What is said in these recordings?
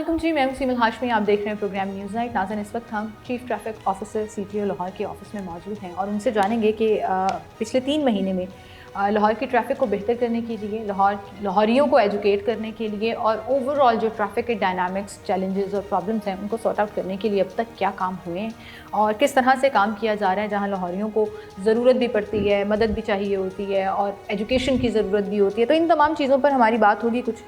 अस्सलामुअलैकुम जी, मैं हूं सीमल हाशमी। आप देख रहे हैं प्रोग्राम न्यूज़ नाइट। नाज़रीन, इस वक्त हम chief traffic officer CTO Lahore के ऑफिस में मौजूद हैं और उनसे जानेंगे कि पिछले 3 महीने में लाहौर की ट्रैफ़िक को बेहतर करने के लिए, लाहौरियों को एजुकेट करने के लिए और ओवरऑल जो ट्रैफ़िक के डायनामिक्स, चैलेंजेस और प्रॉब्लम्स हैं उनको सॉर्ट आउट करने के लिए अब तक क्या काम हुए हैं और किस तरह से काम किया जा रहा है। जहाँ लाहौरियों को ज़रूरत भी पड़ती है, मदद भी चाहिए होती है और एजुकेशन की ज़रूरत भी होती है। तो इन तमाम चीज़ों पर हमारी बात होगी। कुछ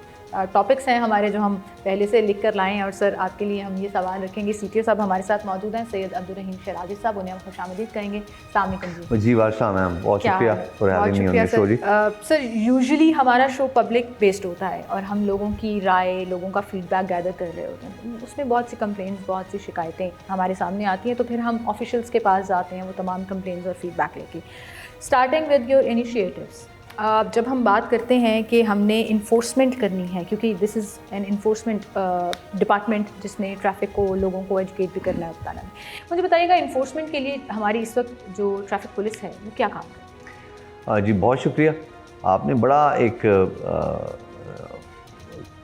टॉपिक्स हैं हमारे जो हम पहले से लिख कर लाए हैं और सर आपके लिए हम ये सवाल रखेंगे। CTO साहब हमारे साथ मौजूद हैं, सैयद अब्दुल रहीम शराजी साहब, उन्हें हम खुशामदीद कहेंगे। अस्सलाम वालेकुम जी। वारसा मैम, बहुत शुक्रिया for having me on your show जी। सर, यूजुअली हमारा शो पब्लिक बेस्ड होता है और हम लोगों की राय, लोगों का फीडबैक गैदर कर रहे होते हैं। उसमें बहुत सी कंप्लेंट्स, बहुत सी शिकायतें हमारे सामने आती हैं, तो फिर हम ऑफिशियल्स के पास जाते हैं वो तमाम कंप्लेंट्स और फीडबैक लेके। स्टार्टिंग विद योर इनिशिएटिव्स, जब हम बात करते हैं कि हमने इन्फोर्समेंट करनी है, क्योंकि this is an enforcement department जिसने ट्रैफ़िक को, लोगों को एजुकेट भी करना है बताना है, मुझे बताइएगा इन्फोर्समेंट के लिए हमारी इस वक्त जो ट्रैफिक पुलिस है वो क्या काम करती है? जी बहुत शुक्रिया। आपने बड़ा एक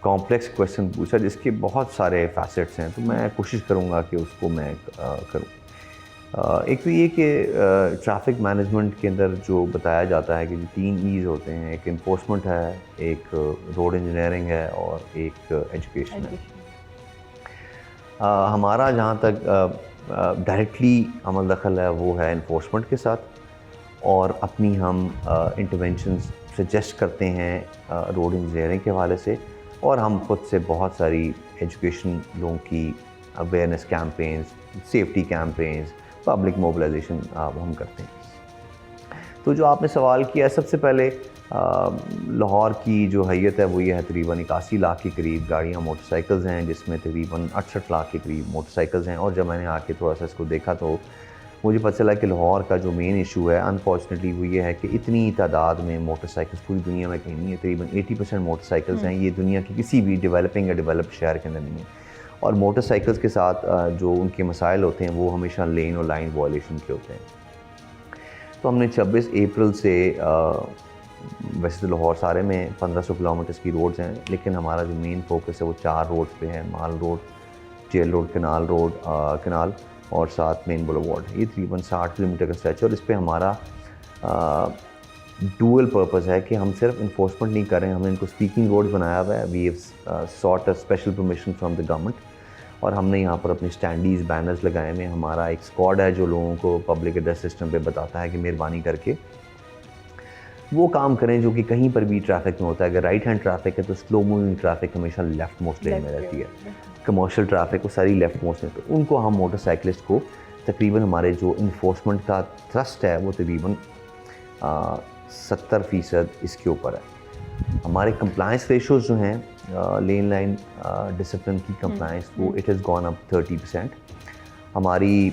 कॉम्प्लेक्स क्वेश्चन पूछा जिसके बहुत सारे फैसेट्स हैं, तो मैं कोशिश करूँगा कि उसको मैं करूँ। एक तो ये कि ट्रैफिक मैनेजमेंट के अंदर जो बताया जाता है कि जो 3 ईज़ होते हैं, एक इन्फोर्समेंट है, एक रोड इंजीनियरिंग है और एक एजुकेशन है। हमारा जहाँ तक डायरेक्टली अमल दखल है वो है इन्फोर्समेंट के साथ, और अपनी हम इंटरवेंशंस सजेस्ट करते हैं रोड इंजीनियरिंग के हवाले से, और हम खुद से बहुत सारी एजुकेशन, लोगों की awareness campaigns, safety campaigns, public mobilisation हम करते हैं। तो जो आपने सवाल किया, सबसे पहले लाहौर की जो हैयत है वो ये है, तकरीबन 81 लाख के करीब गाड़ियाँ, मोटरसाइकिल्स हैं, जिसमें तकरीबन 68 लाख के करीब मोटरसाइकिल्स हैं। और जब मैंने आके थोड़ा सा इसको देखा तो मुझे पता चला कि लाहौर का जो मेन इशू है अनफॉर्चुनेटली वो ये है कि इतनी तादाद में मोटरसाइकिल्स पूरी दुनिया में कहीं नहीं है। तकरीबन 80% मोटरसाइकिल्स हैं, ये दुनिया के किसी भी डेवलपिंग या डेवलप्ड शहर के अंदर नहीं है। और मोटरसाइकिल्स के साथ जो उनके मसाइल होते हैं वो हमेशा लेन और लाइन वायलेशन के होते हैं। तो हमने 26 अप्रैल से वैसे तो लाहौर सारे में 1500 किलोमीटर की रोड्स हैं, लेकिन हमारा जो मेन फोकस है वो 4 रोड्स पे है, माल रोड, जेल रोड, कनाल और साथ मेन बुलेवार्ड। ये तकरीबन 60 किलोमीटर का स्ट्रेच है और इस पर हमारा डुअल पर्पस है कि हम सिर्फ इन्फोर्समेंट नहीं कर रहे हैं, हमने इनको स्पीकिंग रोड बनाया हुआ है। We have sought a special permission from the government, और हमने यहाँ पर अपने स्टैंडीज़, बैनर्स लगाए हुए हैं। हमारा एक स्क्वाड है जो लोगों को पब्लिक एड्रेस सिस्टम पे बताता है कि मेहरबानी करके वो काम करें जो कि कहीं पर भी ट्रैफिक में होता है। अगर राइट हैंड ट्रैफिक है तो स्लो मूविंग ट्रैफिक हमेशा लेफ्ट मोस्ट लेन में रहती है, कमर्शियल ट्रैफिक वो सारी लेफ्ट मोस्ट में। तो उनको हम मोटरसाइकिलिस्ट को तकरीबन, हमारे जो इन्फोर्समेंट का थ्रस्ट है वो तकरीबन 70% इसके ऊपर है। हमारे कंप्लायंस रेशोज़ जो हैं लेन लाइन डिसिप्लिन की कंप्लायंस, वो इट हैज़ गॉन अप 30%। हमारी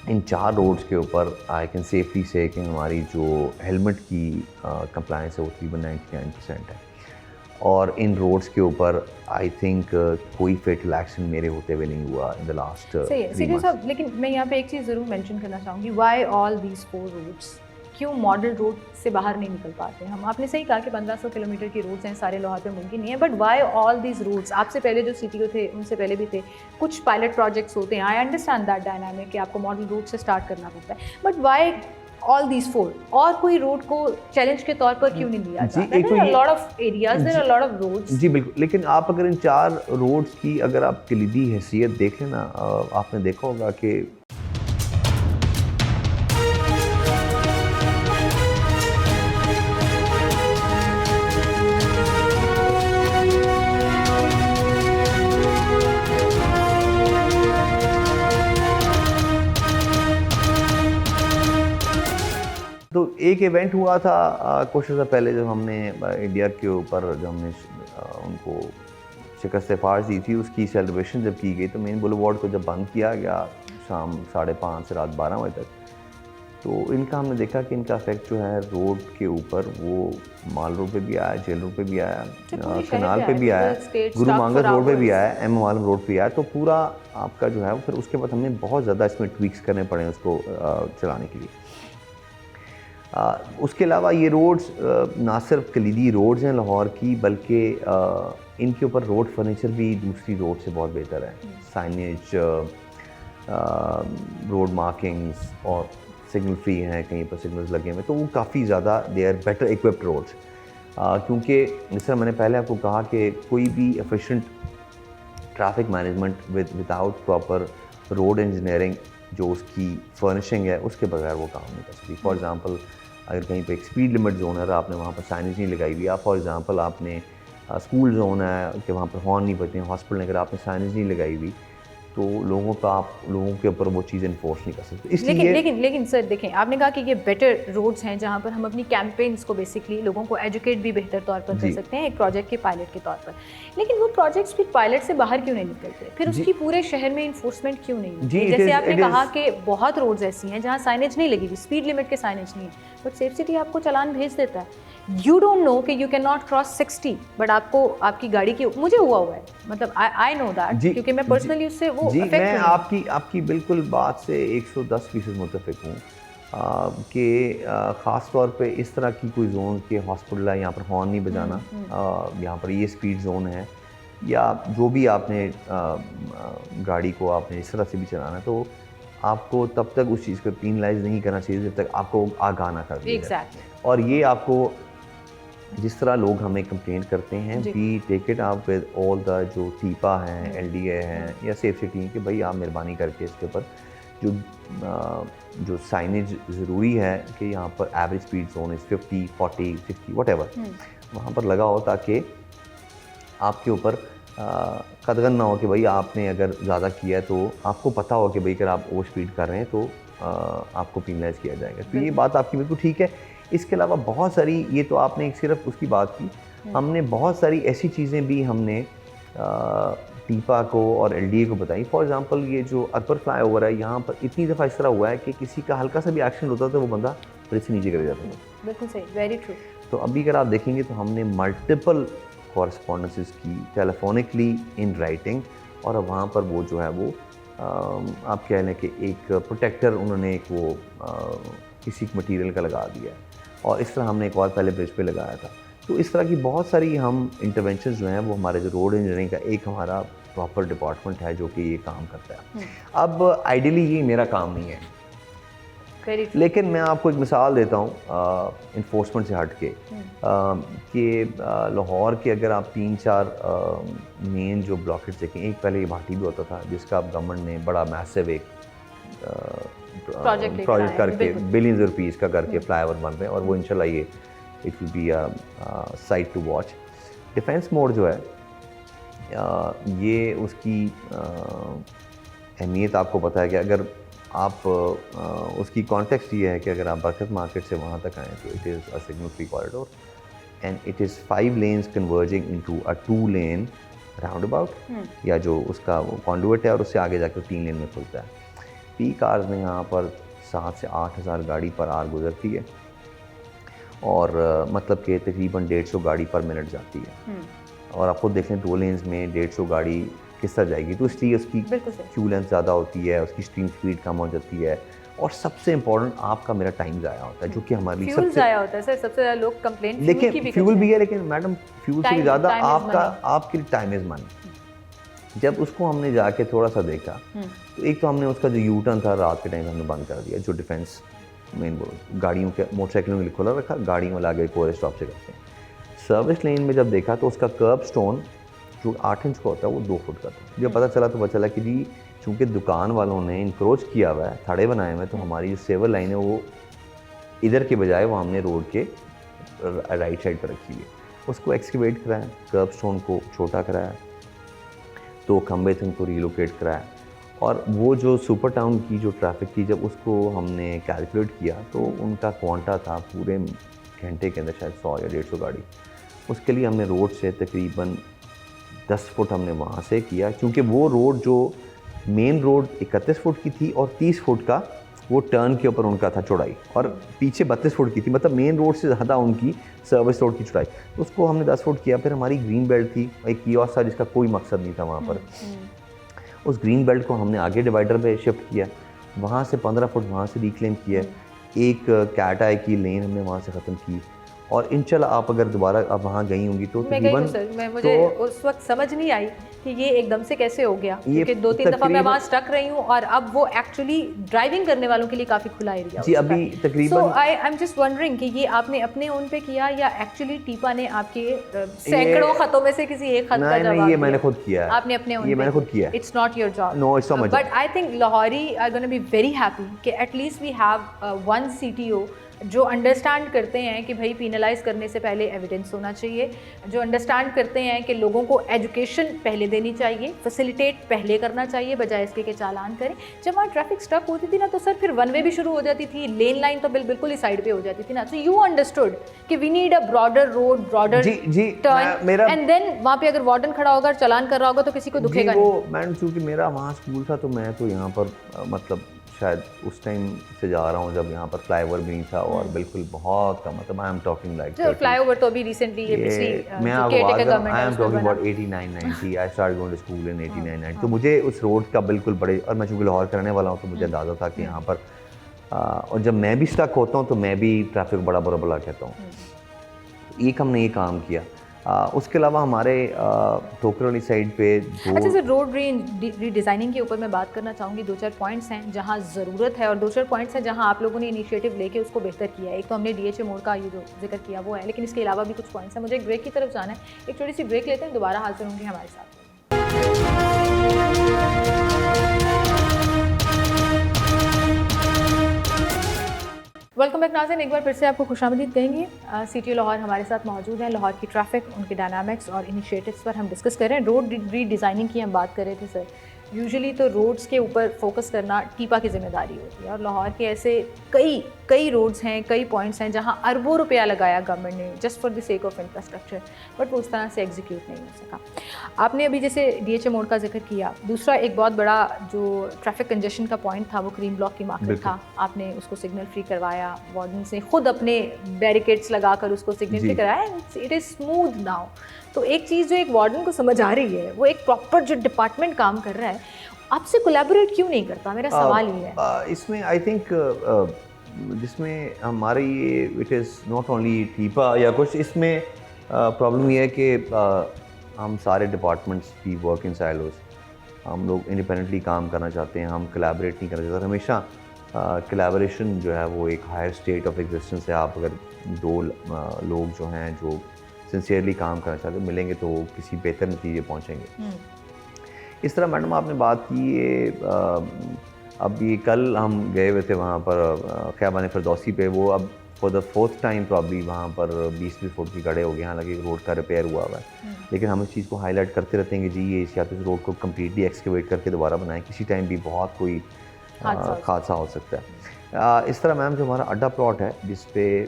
इन 4 रोड्स के ऊपर आई कैन सेफली से कि हमारी जो हेलमेट की कंप्लायंस है वो तकरीबन 99% है। और इन रोड्स के ऊपर आई थिंक कोई फेटल एक्सीडेंट मेरे होते हुए नहीं हुआ इन द लास्ट 3 मंथ्स। लेकिन मैं यहाँ पे एक चीज़ ज़रूर मेंशन करना चाहूँगी, वाई ऑल दीज 4 रोड्स? क्यों मॉडल रोड से बाहर नहीं निकल पाते हम? आपने सही कहा कि 1500 किलोमीटर की रोड्स हैं, सारे लाहौर पे मुमकिन नहीं है, but why all these roads? आपसे पहले जो CTO थे, उनसे पहले भी थे, कुछ पायलट प्रोजेक्ट्स होते हैं, आई अंडरस्टैंड दैट डायनामिक कि आपको मॉडल रोड से स्टार्ट करना पड़ता है, बट वाई ऑल दीज 4? और कोई रोड को चैलेंज के तौर पर क्यों नहीं लिया जाता? There are lot of areas, there are lot of roads. जी बिल्कुल, लेकिन आप अगर इन 4 रोड्स की अगर आप कलीदी हैसियत देख लेना, आपने देखा होगा कि तो एक इवेंट हुआ था कुछ अर्सा पहले जब हमने इंडिया के ऊपर जब हमने उनको शिकस्त फार्स दी थी, उसकी सेलिब्रेशन जब की गई तो मेन बुलेवार्ड को जब बंद किया गया शाम 5:30 से रात 12 बजे तक, तो इनका हमने देखा कि इनका इफेक्ट जो है रोड के ऊपर वो माल रोड पे भी आया, जेल रोड पे भी आया, कनाल पे भी आया, गुरु मांगस रोड पे भी आया, एम आलम रोड पे आया। तो पूरा आपका जो है फिर उसके बाद हमें बहुत ज़्यादा इसमें ट्वीक्स करने पड़े उसको चलाने के लिए। उसके अलावा ये रोड्स ना सिर्फ कलीदी रोड्स हैं लाहौर की, बल्कि इनके ऊपर रोड फर्नीचर भी दूसरी रोड से बहुत बेहतर है। साइनेज, रोड मार्किंग्स और सिग्नल फ्री हैं, कहीं पर सिग्नल्स लगे हुए, तो वो काफ़ी ज़्यादा they are better equipped roads. क्योंकि जिस तरह मैंने पहले आपको कहा कि कोई भी efficient traffic management without proper road engineering जो उसकी फर्निशिंग है, उसके बगैर वो काम नहीं कर सकती। फॉर एग्जांपल अगर कहीं पे एक स्पीड लिमिट जोन है और आपने वहाँ पर साइनेज नहीं लगाई हुई, या फॉर एग्जांपल आपने स्कूल जोन है कि वहाँ पर हॉर्न नहीं बजते हैं, हॉस्पिटल अगर आपने साइनेज नहीं लगाई हुई, तो लोगों के ऊपर वो चीज़ इन्फोर्स नहीं कर सकते। इसलिए लेकिन सर देखें, आपने कहा कि ये बेटर रोड्स हैं जहाँ पर हम अपनी कैंपेन्स को बेसिकली लोगों को एजुकेट भी बेहतर तौर पर कर सकते हैं एक प्रोजेक्ट के पायलट के तौर पर। लेकिन वो प्रोजेक्ट्स भी पायलट से बाहर क्यों नहीं निकलते? फिर उसकी पूरे शहर में इन्फोर्समेंट क्यों नहीं होती? जैसे आपने कहा कि बहुत रोड्स ऐसी हैं जहाँ साइनेज नहीं लगी हुई, स्पीड लिमिट के साइनेज नहीं है, बट सेफ सिटी आपको चालान भेज देता है। यू डोंट नो कि you can not cross 60, but आपको आपकी गाड़ी की, मुझे हुआ है, मतलब आई नो दैट, क्योंकि मैं पर्सनली उससे वो जी, मैं आपकी बिल्कुल बात से 110% मुत्तफिक हूँ कि ख़ास तौर पे इस तरह की कोई जोन के हॉस्पिटल है, यहाँ पर हॉर्न नहीं बजाना, यहाँ पर ये स्पीड जोन है, या जो भी आपने गाड़ी को आपने इस तरह से भी चलाना है, तो आपको तब तक उस चीज़ को पीनलाइज नहीं करना चाहिए जब तक आपको आगाह ना कर दिया जाए। और ये आपको जिस तरह लोग हमें कंप्लेंट करते हैं, we take it up with all the जो टीपा हैं, LDA हैं या सेफ सिटी कि भाई आप मेहरबानी करके इसके ऊपर जो साइनेज ज़रूरी है कि यहाँ पर average speed zone is 50, 40, 60 whatever, वहाँ पर लगा हो, ताकि आपके ऊपर कदगन ना हो कि भाई आपने अगर ज़्यादा किया है तो आपको पता हो कि भाई अगर आप ओवर स्पीड कर रहे हैं तो आपको पेनलाइज किया जाएगा। तो ये बात आपकी बिल्कुल ठीक है। इसके अलावा बहुत सारी, ये तो आपने सिर्फ उसकी बात की, हमने बहुत सारी ऐसी चीज़ें भी हमने टीपा को और LDA को बताई। फॉर एग्जांपल ये जो अकबर फ्लाईओवर है, यहाँ पर इतनी दफ़ा इस तरह हुआ है कि किसी का हल्का सा भी एक्सीडेंट होता था, वो बंदा ब्रिज से नीचे गिर जाता था। बिल्कुल सही, वेरी ट्रू। तो अभी अगर आप देखेंगे तो हमने मल्टीपल कॉरेस्पॉन्डेंसेस की टेलीफोनिकली, इन राइटिंग, और अब वहाँ पर वो जो है वो आप कह लें कि एक प्रोटेक्टर उन्होंने एक वो किसी मटीरियल का लगा दिया है, और इस तरह हमने एक और पहले ब्रिज पे लगाया था। तो इस तरह की बहुत सारी हम इंटरवेंशंस जो हैं वो हमारे जो रोड इंजीनियरिंग का एक हमारा प्रॉपर डिपार्टमेंट है जो कि ये काम करता है। अब आइडियली ये मेरा काम नहीं है, लेकिन मैं आपको एक मिसाल देता हूँ इन्फोर्समेंट से हट के कि लाहौर के अगर आप 3-4 मेन जो ब्लॉकेट्स देखें, एक पहले ये भाटी भी होता था जिसका अब गवर्नमेंट ने बड़ा मैसिव एक प्रोजेक्ट करके बिलियंस रुपीज़ का करके फ्लाईओवर बन रहे हैं, और वो इंशाल्लाह ये it will be a sight to watch. Defence mode जो है ये उसकी अहमियत आपको पता है कि अगर आप उसकी कॉन्टेक्स्ट ये है कि अगर आप बरकत मार्केट से वहाँ तक आएँ तो it is a signal free corridor and it is 5 lanes converging into a 2 lane round about, या जो उसका वो कॉन्डुइट है, और उससे आगे जाकर 3 लेन में खुलता है। पीक आवर्स में यहाँ पर 7 से 8 हज़ार गाड़ी पर आवर गुजरती है, और मतलब कि तकरीबन 150 गाड़ी पर मिनट जाती है, और आप खुद देख लें 2 लेन्स में 150 गाड़ी किस तरह जाएगी, तो इसलिए उसकी फ्यूल लेंथ ज़्यादा होती है, उसकी स्ट्रीम स्पीड कम हो जाती है, और सबसे इम्पोर्टेंट आपका मेरा टाइम ज़ाया होता है, जो कि हमारे लिए सबसे ज़ाया होता है। सर सबसे ज़्यादा लोग कंप्लेंट देखिए फ्यूल भी है, लेकिन मैडम फ्यूल से भी ज़्यादा आपके लिए टाइम इज़ मनी। जब उसको हमने जाके थोड़ा सा देखा, तो एक तो हमने उसका जो यू टर्न था रात के टाइम हमने बंद कर दिया, जो डिफेंस मेन गाड़ियों के मोटरसाइकिलों के लिए खुला रखा, गाड़ियों वाला आगे कोर स्टॉप से करते हैं। सर्विस लेन में जब देखा तो उसका कर्ब स्टोन जो 8 इंच का होता है वो 2 फुट का था। जब पता चला तो पता चला कि जी चूँकि दुकान वालों ने इंक्रोच किया हुआ है, थड़े बनाए हुए हैं, तो हमारी जो सेवर लाइन है वो इधर के बजाय वो हमने रोड के राइट साइड पर रखी है। उसको एक्सकेवेट कराया, कर्ब स्टोन को छोटा कराया, 2 खंबे थे उनको रिलोकेट कराया, और वो जो सुपर टाउन की जो ट्रैफिक थी जब उसको हमने कैलकुलेट किया तो उनका क्वांटा था पूरे घंटे के अंदर शायद 100 या 150 गाड़ी। उसके लिए हमने रोड से तकरीबन 10 फुट हमने वहाँ से किया, क्योंकि वो रोड जो मेन रोड 31 फुट की थी और 30 फुट का वो टर्न के ऊपर उनका था चौड़ाई, और पीछे 32 फुट की थी, मतलब मेन रोड से ज़्यादा उनकी सर्विस रोड की चौड़ाई। तो उसको हमने 10 फुट किया। फिर हमारी ग्रीन बेल्ट थी, एक कियोस्क था जिसका कोई मकसद नहीं था वहाँ पर, उस ग्रीन बेल्ट को हमने आगे डिवाइडर पे शिफ्ट किया, वहाँ से 15 फुट वहाँ से रिक्लेम किया, एक कैट आई की लेन हमने वहाँ से ख़त्म की, और इंशाल्लाह आप अगर दोबारा आप वहाँ गई होंगी तो मैं गई हूँ तकरीबन सर, मुझे उस वक्त समझ नहीं आई कि ये एकदम से कैसे हो गया, क्योंकि 2-3 दफ़ा मैं वहाँ स्टक रही हूँ और अब वो एक्चुअली ड्राइविंग करने वालों के लिए काफ़ी खुला एरिया जी अभी तकरीबन। सो आई एम जस्ट वंडरिंग कि ये आपने अपने ओन पे किया या एक्चुअली टीपा ने आपके सैकड़ों खतों में से किसी एक खत का जवाब दिया? ये मैंने खुद किया है। आपने अपने ओन, ये मैंने खुद किया है। It's not your job. No it's not my job. But I think Lahori are gonna be very happy कि at least we have one CTO जो अंडरस्टैंड करते हैं कि भाई पीनलाइज करने से पहले एविडेंस होना चाहिए, जो अंडरस्टैंड करते हैं कि लोगों को एजुकेशन पहले देनी चाहिए, फैसिलिटेट पहले करना चाहिए बजाय इसके कि चालान करें। जब वहाँ ट्रैफिक स्टक होती थी ना तो सर फिर वन वे भी शुरू हो जाती थी, लेन लाइन तो बिल्कुल ही साइड पे हो जाती थी ना। सो यू अंडरस्टूड कि we need a broader road, broader turn, and then वहाँ पे अगर वार्डन खड़ा होगा और चालान कर रहा होगा तो किसी को दुखेगा नहीं। वो मैडम चूँकि मेरा वहाँ स्कूल था तो मैं तो यहाँ पर मतलब शायद उस टाइम से जा रहा हूँ जब यहाँ पर फ्लाईओवर भी नहीं था, और बिल्कुल बहुत कम, मतलब आई एम टॉकिंग लाइक फ्लाईओवर तो अभी रिसेंटली ये पिछली मैं आपको बात कर रहा हूँ, I am talking about 89-90, I start going to school in 89-90। तो मुझे उस रोड का बिल्कुल बड़े, और मैं चूँकि लाहौर का रहने वाला हूँ तो मुझे अंदाज़ा था कि यहाँ पर और जब मैं भी स्टक होता हूँ तो मैं भी ट्रैफिक बड़ा बुरा भला कहता हूँ। एक हमने ये काम किया। उसके अलावा हमारे ठोकर वाली साइड पे अच्छा सर, रोड रीडिज़ाइनिंग के ऊपर मैं बात करना चाहूँगी। 2-4 पॉइंट्स हैं जहाँ ज़रूरत है और 2-4 पॉइंट्स हैं जहाँ आप लोगों ने इनिशिएटिव लेके उसको बेहतर किया है। एक तो हमने DHA मोड़ का ये जो जिक्र किया वो है, लेकिन इसके अलावा भी कुछ पॉइंट्स हैं। मुझे एक ब्रेक की तरफ जाना है, एक छोटी सी ब्रेक लेते हैं, दोबारा हाजिर होंगे हमारे साथ। वेलकम बैक नाज़रीन, एक बार फिर से आपको खुशामदीद कहेंगे। CTO लाहौर हमारे साथ मौजूद हैं। लाहौर की ट्रैफिक, उनके डायनामिक्स और इनिशिएटिव्स पर हम डिस्कस कर रहे हैं। रोड रीडिज़ाइनिंग की हम बात कर रहे थे सर। यूजुअली तो रोड्स के ऊपर फोकस करना टीपा की जिम्मेदारी होती है, और लाहौर के ऐसे कई रोड्स हैं, कई पॉइंट्स हैं जहां अरबों रुपया लगाया गवर्नमेंट ने just for the sake of infrastructure, but वो उस तरह से एग्जीक्यूट नहीं हो सका। आपने अभी जैसे DHA मोड़ का जिक्र किया, दूसरा एक बहुत बड़ा जो ट्रैफिक कंजेशन का पॉइंट था वो क्रीम ब्लॉक की मार्केट था। आपने उसको सिग्नल फ्री करवाया, वार्डन्स ने खुद अपने बैरिकेड्स लगाकर उसको सिग्नल फ्री कराया, इट इज़ स्मूथ नाउ। तो एक चीज़ जो एक वार्डन को समझ आ रही है, वो एक प्रॉपर जो डिपार्टमेंट काम कर रहा है आपसे कोलैबोरेट क्यों नहीं करता, मेरा सवाल ये है। इसमें आई थिंक जिसमें हमारे ये इट इज़ नॉट ओनली टीपा या कुछ, इसमें प्रॉब्लम ये है कि हम सारे डिपार्टमेंट्स की वर्क इन साइलोज, हम लोग इंडिपेंडेंटली काम करना चाहते हैं, हम कोलैबोरेट नहीं करना चाहते। हमेशा कोलैबोरेशन जो है वो एक हायर स्टेट ऑफ एग्जिस्टेंस है। आप अगर दो लोग जो हैं जो सिंसियरली काम करना चाहते हैं मिलेंगे तो किसी बेहतर नतीजे पहुँचेंगे। इस तरह मैडम आपने बात की ये अभी कल हम गए हुए थे वहाँ पर ख़याबान फिरदौसी पे, वो अब for the fourth time probably वहाँ पर 20-20 फुट की गड्ढे हो गए। हालांकि रोड का रिपेयर हुआ है, लेकिन हम इस चीज़ को हाईलाइट करते रहते हैं कि जी ये या तो इस रोड को कम्प्लीटली एक्सकेवेट करके दोबारा बनाएं, किसी टाइम भी बहुत कोई हादसा हो सकता है। इस तरह मैम जो हमारा अड्डा प्लॉट है जिस पे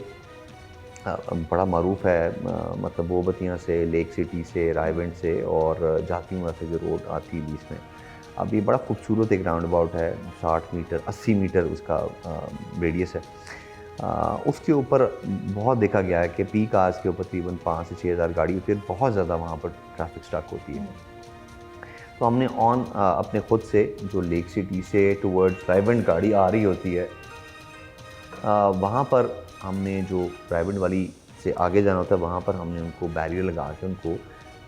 बड़ा मरूफ है, मतलब बोबतियाँ से, लेक सिटी से, रायवेंड से और जातिमा से जो रोड आती है बीच में, अब ये बड़ा खूबसूरत एक राउंड अबाउट है। 60 मीटर 80 मीटर उसका रेडियस है। उसके ऊपर बहुत देखा गया है कि पीक आवर्स के ऊपर तकरीबन 5 से 6 हज़ार गाड़ी होती है, बहुत ज़्यादा वहाँ पर ट्रैफिक स्टक होती है। तो हमने अपने खुद से जो लेक सिटी से टुवर्ड्स रायवेंड गाड़ी आ रही होती है, वहाँ पर हमने जो रायवेंड वाली से आगे जाना होता है वहाँ पर हमने उनको बैरियर लगा के, उनको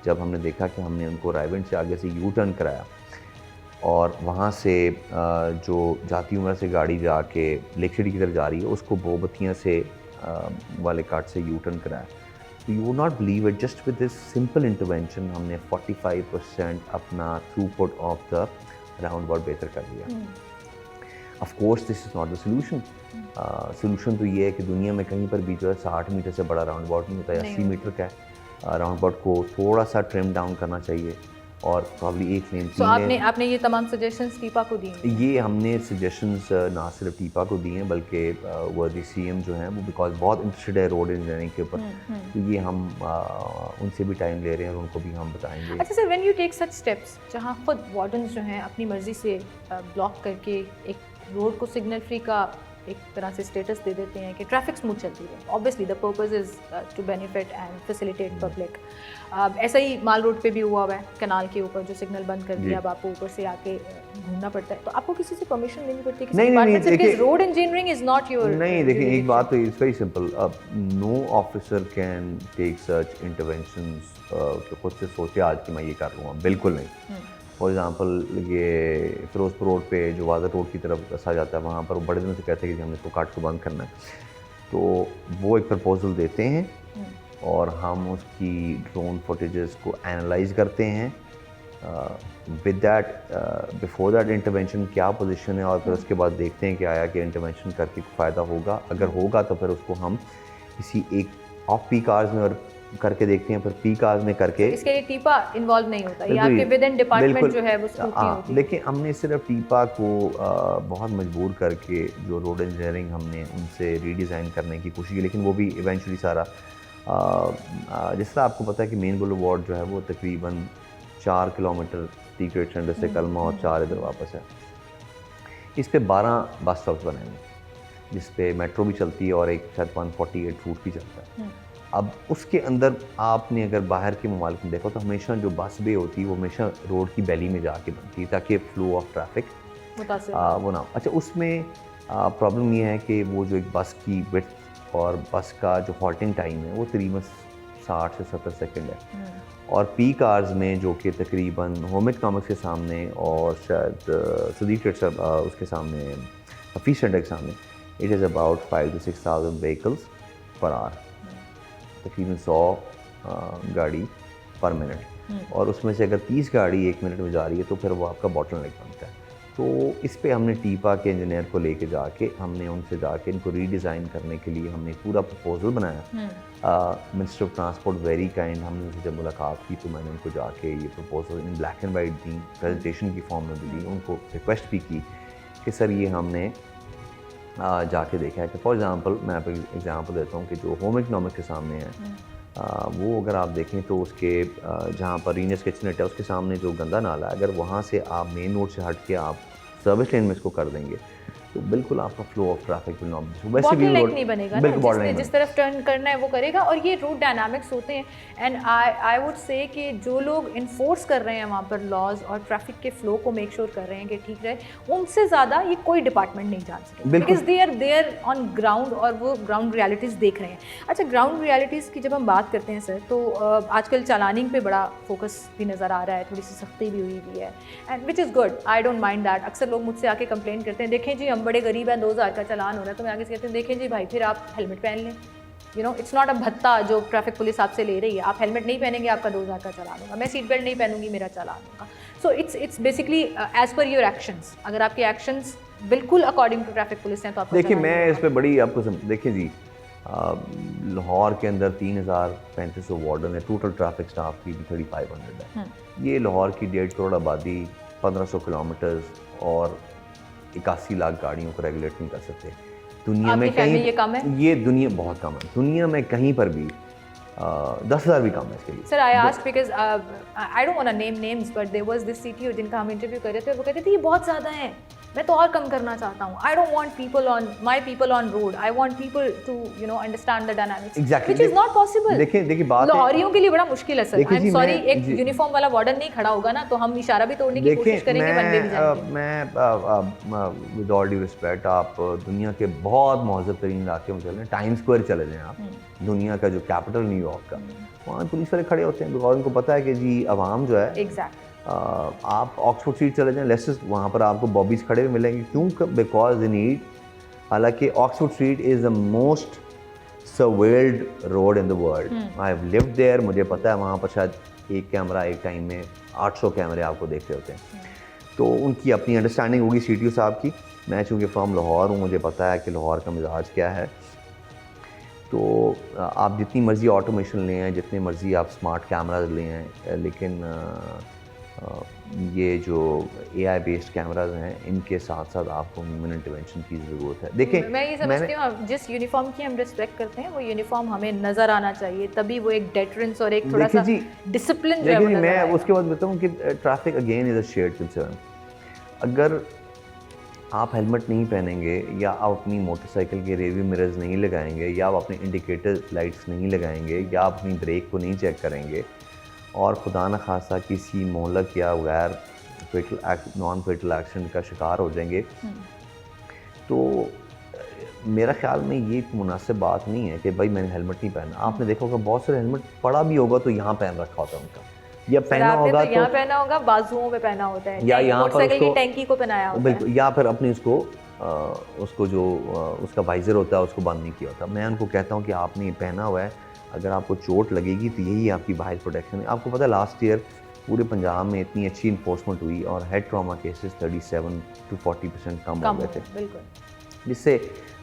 जब हमने देखा कि हमने उनको रायवेंड से आगे से यू टर्न कराया और वहाँ से जो जाती उम्र से गाड़ी जाके लेक सिटी की तरफ जा रही है उसको बोबतियाँ से वाले काट से यू टर्न कराया। तो you would not believe it, just with this simple intervention हमने 45% अपना throughput of the round about बेहतर कर दिया। Of course this is not the solution. Solution तो ये है कि दुनिया में कहीं पर भी जो है 60 मीटर से बड़ा राउंड अबाउट नहीं होता है, 80 मीटर का है। राउंड अबाउट को थोड़ा सा ट्रिम डाउन करना चाहिए और प्रॉब्ली एक लेन। तो आपने ये तमाम सजेशंस टीपा को दी? ये हमने सजेशंस ना सिर्फ टीपा को दिए हैं बल्कि वर्दी CM जो हैं वो बिकॉज बहुत इंटरेस्टेड है रोड इंजीनियरिंग के ऊपर, तो ये हम उनसे भी टाइम ले रहे हैं और उनको भी हम बताएंगे। अच्छा sir, when you take such steps जहाँ खुद वार्डन्स जो हैं अपनी मर्ज़ी से ब्लॉक करके एक रोड को सिग्नल फ्री का एक तरह से स्टेटस दे देते हैं कि ट्रैफिक स्मूथ चलती रहे। Obviously the purpose is to benefit and facilitate public. ऐसा ही माल रोड पे भी हुआ है, कनाल के ऊपर जो सिग्नल बंद कर दिया, अब आपको ऊपर से आके घूमना पड़ता है, तो आपको किसी से परमिशन लेनी पड़ती है? नहीं, देखिए road engineering is not your. नहीं, देखिए एक बात तो it's very simple, no officer can take such interventions कि खुद से सोचे आज कि मैं ये कर लूँगा, बिल्कुल नहीं। फॉर एग्जांपल ये फिरोजपुर रोड पे जो वादा रोड की तरफ रसा जाता है, वहाँ पर वो बड़े दिनों से कहते हैं कि हमने इसको काट को बंद करना है, तो वो एक प्रपोजल देते हैं और हम उसकी ड्रोन फुटेजेस को एनालाइज करते हैं with that, before that intervention क्या पोजीशन है, और फिर उसके बाद देखते हैं कि आया कि इंटरवेंशन करके फ़ायदा होगा। अगर होगा तो फिर उसको हम किसी एक ऑफ पीक आवर्स में और करके देखते हैं, फिर पीक आवर्स में करके। इसके लिए टीपा इन्वॉल्व नहीं होता, ये आपके विद इन डिपार्टमेंट जो है वो स्क्रूटनी होती है। लेकिन हमने सिर्फ टीपा को बहुत मजबूर करके जो रोड इंजीनियरिंग हमने उनसे रीडिज़ाइन करने की कोशिश की, लेकिन वो भी इवेंचुअली सारा जिस तरह आपको पता है कि मेन बुलेवार्ड जो है वो तकरीबन 4 किलोमीटर टी ग्रेड सेंटर से कलमा और 4 इधर वापस है। इस पे 12 बस स्टॉप्स बने हैं जिस पे मेट्रो भी चलती है और एक शायद 148 रूट भी चलता है। अब उसके अंदर आपने अगर बाहर के ममालिक में देखो तो हमेशा जो बस बे होती है वो हमेशा रोड की बैली में जाके बनती है ताकि फ्लो ऑफ ट्रैफिक वो ना। अच्छा, उसमें प्रॉब्लम ये है कि वो जो एक बस की विड्थ और बस का जो हॉल्टिंग टाइम है वो तकरीबन 60 से 70 सेकंड है, और पीक आवर्स में जो कि तकरीबन होम इकनॉमिक्स के सामने और शायद सदीक उसके सामने, हफीज सेंटर के सामने, it is about 5,000 to 6,000 vehicles per hour, तकरीबन 100 गाड़ी पर मिनट, और उसमें से अगर 30 गाड़ी 1 मिनट में जा रही है तो फिर वो आपका बॉटलनेक बनता है। तो इस पे हमने टीपा के इंजीनियर को लेके जाके हमने उनसे जाके इनको रीडिज़ाइन करने के लिए हमने पूरा प्रपोजल बनाया। Minister of transport very kind, हमने उनसे जब मुलाकात की तो मैंने उनको जाके ये proposal in black and white the, presentation की फॉर्म में भी दी, उनको रिक्वेस्ट भी की कि सर ये हमने जाके देखा है कि फॉर एग्ज़ाम्पल मैं आपको एग्ज़ाम्पल देता हूँ कि जो होम इकनॉमिक्स के सामने है वो अगर आप देखें तो उसके जहाँ पर रीनस किचनेट है उसके सामने जो गंदा नाला है, अगर वहाँ से आप मेन रोड से हट के आप सर्विस लेन में इसको कर देंगे तो बिल्कुल आपका flow of traffic will not be, वैसे भी रोड नहीं बनेगा ना, जिस तरफ टर्न करना है वो करेगा। और ये रूट डायनामिक्स होते हैं, एंड आई वुड से कि जो लोग इन्फोर्स कर रहे हैं वहाँ पर लॉज और ट्रैफिक के फ्लो को मेक श्योर कर रहे हैं कि ठीक रहे, उनसे ज़्यादा ये कोई डिपार्टमेंट नहीं जान सके, because they are there on ground और वो ग्राउंड रियलिटीज़ देख रहे हैं। अच्छा, ग्राउंड रियलिटीज़ की जब हम बात करते हैं सर, तो आजकल चालानिंग पे बड़ा फोकस भी नज़र आ रहा है, थोड़ी सी सख्ती भी हुई है, and which is good, I don't mind that. अक्सर लोग मुझसे आके कंप्लेन करते हैं, देखें जी हम बड़े गरीब हैं, 2,000 का चालान हो रहा है, तो मैं आगे से कहते हैं देखें जी भाई फिर आप हेलमेट पहन लें, you know it's not a भत्ता जो ट्रैफिक पुलिस आपसे ले रही है, आप हेलमेट नहीं पहनेंगे आपका 2,000 का चालान होगा, मैं सीट बेल्ट नहीं पहनूंगी मेरा चालान होगा। So it's basically as per your actions, अगर आपके एक्शंस बिल्कुल अकॉर्डिंग टू ट्रैफिक पुलिस हैं तो आपको देखिए मैं इस पर बड़ी आपको देखिए जी, लाहौर के अंदर 3,3500 वार्डन है, टोटल ट्रैफिक स्टाफ की भी 3,500 है। ये लाहौर की 1.5 करोड़ आबादी, 1500 किलोमीटर्स और 81 लाख गाड़ियों को रेगुलेट नहीं कर सकते। दुनिया में कहीं ये कम है, ये दुनिया बहुत कम है, दुनिया में कहीं पर भी 10,000 भी कम है इसके लिए। Sir I asked because I don't want to name names but there was this CTO जिनका हम इंटरव्यू कर रहे थे, वो कहते थे ये बहुत ज़्यादा है, मैं तो और कम करना चाहता हूँ। I don't want people on my people on road, I want people to you know understand the dynamics, which is not possible. देखिए बात लाहौरियों के लिए बड़ा मुश्किल है सर, आई एम सॉरी, एक यूनिफॉर्म वाला वार्डन नहीं खड़ा होगा ना तो हम इशारा भी तोड़ने की कोशिश करेंगे, बनवे भी जाएंगे। मैं विद ऑल ड्यू रिस्पेक्ट, आप दुनिया के बहुत महज़ब तरीन इलाके में चलें, टाइम स्क्वायर चले जाएं आप, दुनिया का जो कैपिटल न्यूयॉर्क का, वहाँ पुलिस वाले खड़े होते हैं बिकॉज उनको पता है कि जी आवाम जो है, आप ऑक्सफोर्ड स्ट्रीट चले जाएं, लेसेस वहाँ पर आपको बॉबीज खड़े हुए मिलेंगे, क्यों? बिकॉज दे नीड, हालांकि Oxford street is the most surveilled road in the world, I have lived there, मुझे पता है वहाँ पर शायद एक कैमरा एक टाइम में 800 कैमरे आपको देख रहे होते हैं। तो उनकी अपनी अंडरस्टैंडिंग होगी सीटीओ साहब की, मैं चूँकि फ्रॉम लाहौर हूँ, मुझे पता है कि लाहौर का मिजाज क्या है। तो आप जितनी मर्ज़ी ऑटोमेशन ले आएँ, जितने मर्ज़ी आप स्मार्ट कैमराज ले आएँ, लेकिन ये जो AI बेस्ड कैमराज हैं इनके साथ साथ आपको ह्यूमन इंटरवेंशन की ज़रूरत है। देखिए मैं ये समझती हूँ जिस यूनिफॉर्म की हम रिस्पेक्ट करते हैं वो यूनिफॉर्म हमें नज़र आना चाहिए, तभी वो एक डेटरेंस और एक थोड़ा सा डिसिप्लिन जो है। मैं उसके बाद बताऊँ कि traffic again is a shared concern. अगर आप हेलमेट नहीं पहनेंगे या आप अपनी मोटरसाइकिल के रियरव्यू मिरर्स नहीं लगाएंगे या आप अपने इंडिकेटर लाइट्स नहीं लगाएंगे या आप अपनी ब्रेक को नहीं चेक करेंगे और खुदा न खासा किसी मोहलक या गैर नॉन फेटल एक्सीडेंट का शिकार हो जाएंगे, तो मेरा ख्याल में ये मुनासिब बात नहीं है कि भाई मैंने हेलमेट नहीं पहना। आपने देखा होगा बहुत सारे हेलमेट पड़ा भी होगा तो यहाँ पहन रखा होता है उनका, या पहना होगा तो यहाँ पहना होगा, बाजुओं में पहना होता है, या यहाँ पर उसको टैंकी को पहनाया होता है, बिल्कुल, या फिर अपनी उसको जो उसका वाइजर होता है उसको बंद नहीं किया होता। मैं उनको कहता हूँ कि आपने ये पहना हुआ है, अगर आपको चोट लगेगी तो यही आपकी बाहर प्रोटेक्शन है। आपको पता है लास्ट ईयर पूरे पंजाब में इतनी अच्छी इन्फोर्समेंट हुई और हेड ट्रॉमा केसेस 37 to 40% कम हो गए थे, जिससे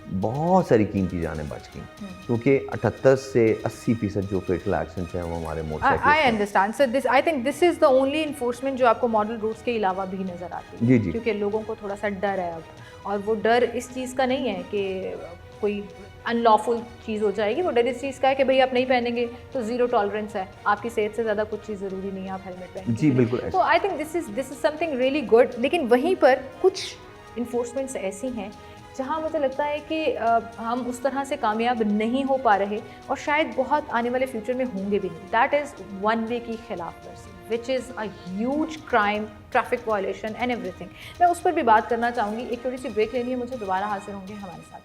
बहुत सारी कीमती जानें बच गई, क्योंकि 78 से 80% जो फेटल एक्सीडेंट्स हैं वो हमारे motorcycle. I understand sir, this I think this is the only enforcement जो आपको मॉडल रूट्स के अलावा भी नज़र आती है। जी जी, क्योंकि लोगों को थोड़ा सा डर है अब, और वो डर इस चीज़ का नहीं है कि कोई अनलॉफुल चीज़ हो जाएगी, वो डर इस चीज़ का है कि भाई आप नहीं पहनेंगे तो ज़ीरो टॉलरेंस है, आपकी सेहत से ज़्यादा कुछ चीज़ ज़रूरी नहीं है आप हेलमेट पहनें। जी बिल्कुल। तो I think this is something really good. लेकिन वहीं पर कुछ इन्फोर्समेंट्स ऐसी हैं जहाँ मुझे लगता है कि हम उस तरह से कामयाब नहीं हो पा रहे और शायद बहुत आने वाले फ्यूचर में होंगे भी नहीं। दैट इज़ वन वे की खिलाफ वर्जी, which is a huge crime, traffic violation and everything. मैं उस पर भी बात करना चाहूँगी। एक छोटी सी ब्रेक लेनी है मुझे, दोबारा हाजिर होंगे हमारे साथ।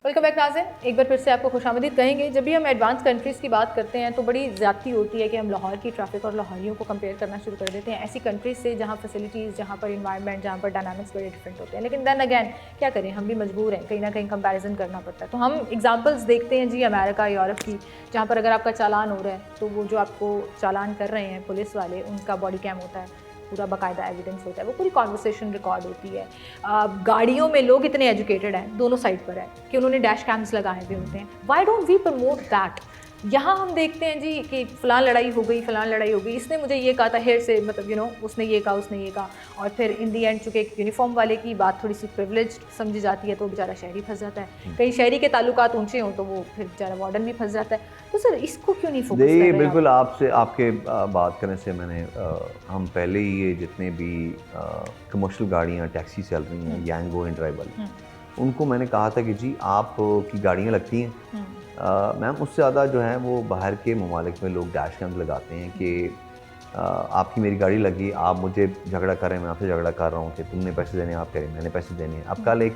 वेलकम बैक नाज़रीन, एक बार फिर से आपको खुशामदीद कहेंगे। जब भी हम एडवांस कंट्रीज़ की बात करते हैं तो बड़ी ज़्यादती होती है कि हम लाहौर की ट्रैफिक और लाहौरियों को कंपेयर करना शुरू कर देते हैं ऐसी कंट्रीज़ से जहाँ फैसिलिटीज़, जहाँ पर इन्वायरमेंट, जहाँ पर डायनामिक्स बड़े डिफरेंट होते हैं। लेकिन दैन अगैन क्या करें, हम भी मजबूर हैं, कहीं ना कहीं कंपैरिजन करना पड़ता है। तो हम एग्जांपल्स देखते हैं जी अमेरिका, यूरोप की, जहाँ पर अगर आपका चालान हो रहा है तो वो जो आपको चालान कर रहे हैं पुलिस वाले, उनका बॉडी कैम होता है, पूरा बाकायदा एविडेंस होता है, वो पूरी कॉन्वर्सेशन रिकॉर्ड होती है। गाड़ियों में लोग इतने एजुकेटेड हैं दोनों साइड पर है कि उन्होंने डैश कैम्स लगाए हुए होते हैं। Why don't we promote that? यहाँ हम देखते हैं जी कि फ़लाँ लड़ाई हो गई, फ़लाँ लड़ाई हो गई, इसने मुझे ये कहा था, हेयर से मतलब उसने ये कहा, उसने ये कहा, और फिर इन दी एंड चूँकि यूनिफॉर्म वाले की बात थोड़ी सी प्रिविलेज समझी जाती है तो बेचारा शहरी फंस जाता है। कहीं शहरी के ताल्लुकात ऊंचे हों तो वो फिर बेचारा वार्डन भी फंस जाता है। तो सर इसको क्यों नहीं फोकस कर रहे? बिल्कुल, आपके बात करने से मैंने हम पहले ही ये जितने भी कमर्शियल गाड़ियाँ टैक्सी चल रही हैं, यांगो एंड ड्राइवर, उनको मैंने कहा था कि जी आप की गाड़ियाँ लगती हैं मैम, उससे ज़्यादा जो है वो बाहर के ममालिक में लोग डैश कैम्प लगाते हैं कि आपकी मेरी गाड़ी लगी, आप मुझे झगड़ा कर रहे हैं, मैं आपसे झगड़ा कर रहा हूँ कि तुमने पैसे देने, आप कह रहे हैं मैंने पैसे देने हैं। अब कल एक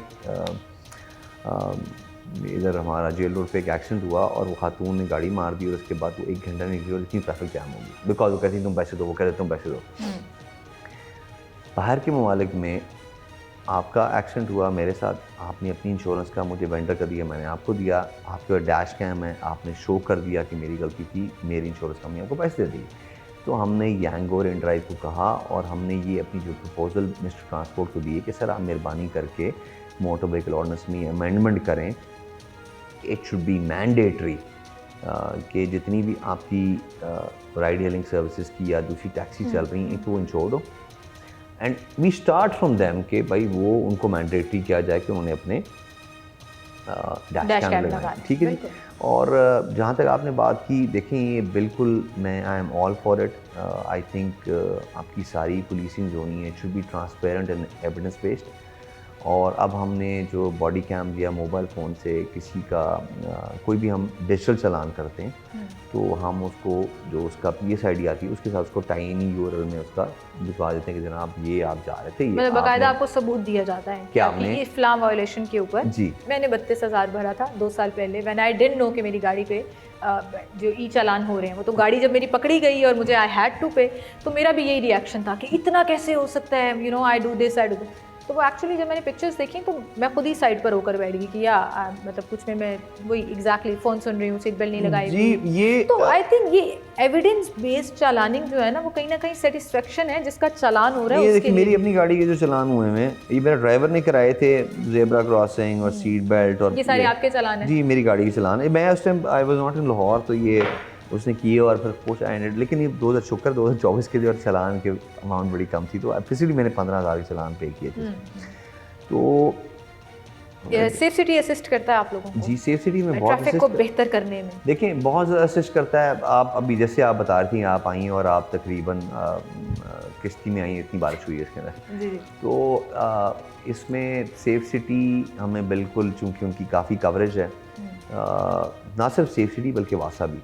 इधर हमारा जेल रोड पे एक एक्सीडेंट हुआ और वो खातून ने गाड़ी मार दी और उसके बाद वो 1 घंटा निकली और इतनी ट्रैफिक जैम होगी बिकॉज वो कहती तुम पैसे दो, वो कहते तुम पैसे दो। बाहर के ममालिक में आपका एक्सीडेंट हुआ मेरे साथ, आपने अपनी इंश्योरेंस का मुझे वेंडर कर दिया, मैंने आपको दिया, आपके डैश कैम है, आपने शो कर दिया कि मेरी गलती थी, मेरी इंश्योरेंस कंपनी आपको पैसे दे दी। तो हमने यांगो और ड्राइव को कहा और हमने ये अपनी जो प्रपोजल मिनिस्टर ट्रांसपोर्ट को दिए कि सर आप मेहरबानी करके मोटर व्हीकल ऑर्डिनेंस में अमेंडमेंट करें, इट शुड बी मैंडेटरी कि जितनी भी आपकी राइड हेलिंग सर्विसेज की या दूसरी टैक्सी चल रही हैं इनको इंश्योर दो, and we start from them कि भाई वो उनको मैंडेटरी किया जाए कि उन्हें अपने डैश कैम लगाएं। ठीक है जी। और जहाँ तक आपने बात की, देखें ये बिल्कुल मैं I am all for it. I think आपकी सारी पुलिसिंग जो होनी है it should be transparent and evidence based. और अब हमने जो बॉडी कैम या मोबाइल फ़ोन से किसी का कोई भी हम डिजिटल चालान करते हैं तो हम उसको जो उसका पीएस आईडी आती है उसके साथ उसको टाइनी यूआरएल में उसका दिखा देते हैं कि जनाब ये आप जा रहे थे, मतलब बाकायदा आपको सबूत दिया जाता है कि आपने इस फ्लाम वायलेशन के ऊपर। जी मैंने 32,000 भरा था 2 साल पहले, व्हेन आई डिडंट नो कि मेरी गाड़ी पे जो ई चालान हो रहे हैं। वो तो गाड़ी जब मेरी पकड़ी गई और मुझे आई हैड टू पे, तो मेरा भी यही रिएक्शन था कि इतना कैसे हो सकता है, I do this I do this. तो वो एक्चुअली जब मैंने पिक्चर्स देखी तो मैं खुद ही साइड पर होकर बैठ गई कि मतलब कुछ में मैं वही एग्जैक्टली फ़ोन सुन रही हूँ, सीट बेल्ट नहीं लगाई जी। ये तो आई थिंक ये एविडेंस बेस्ड चालानिंग जो है ना वो कहीं ना कहीं सेटिस्फेक्शन है जिसका चालान हो रहा है। ये देखिए मेरी अपनी गाड़ी के जो चालान हुए हैं ये मेरा ड्राइवर ने कराए थे, जेब्रा क्रॉसिंग और सीट बेल्ट और ये सारे आपके चालान हैं? जी मेरी गाड़ी के चालान है। मैं उस time I was not in Lahore, तो ये उसने किए और फिर कुछ एंडेड, लेकिन ये 2024 के जो चालान के अमाउंट बड़ी कम थी तो फिर मैंने 15,000 के चालान पे किए थे। तो सेफ सिटी असिस्ट करता है आप लोगों को जी, सेफ सिटी में बहुत ट्रैफिक को बेहतर करने में? देखें बहुत ज़्यादा असिस्ट करता है। आप अभी जैसे आप बता रही थी, आप आई और आप तकरीबन किश्ती में आई, इतनी बारिश हुई है इसके अंदर। जी जी। तो इसमें सेफ सिटी हमें बिल्कुल, चूँकि उनकी काफ़ी कवरेज है, ना सिर्फ सेफ सिटी बल्कि वासा भी।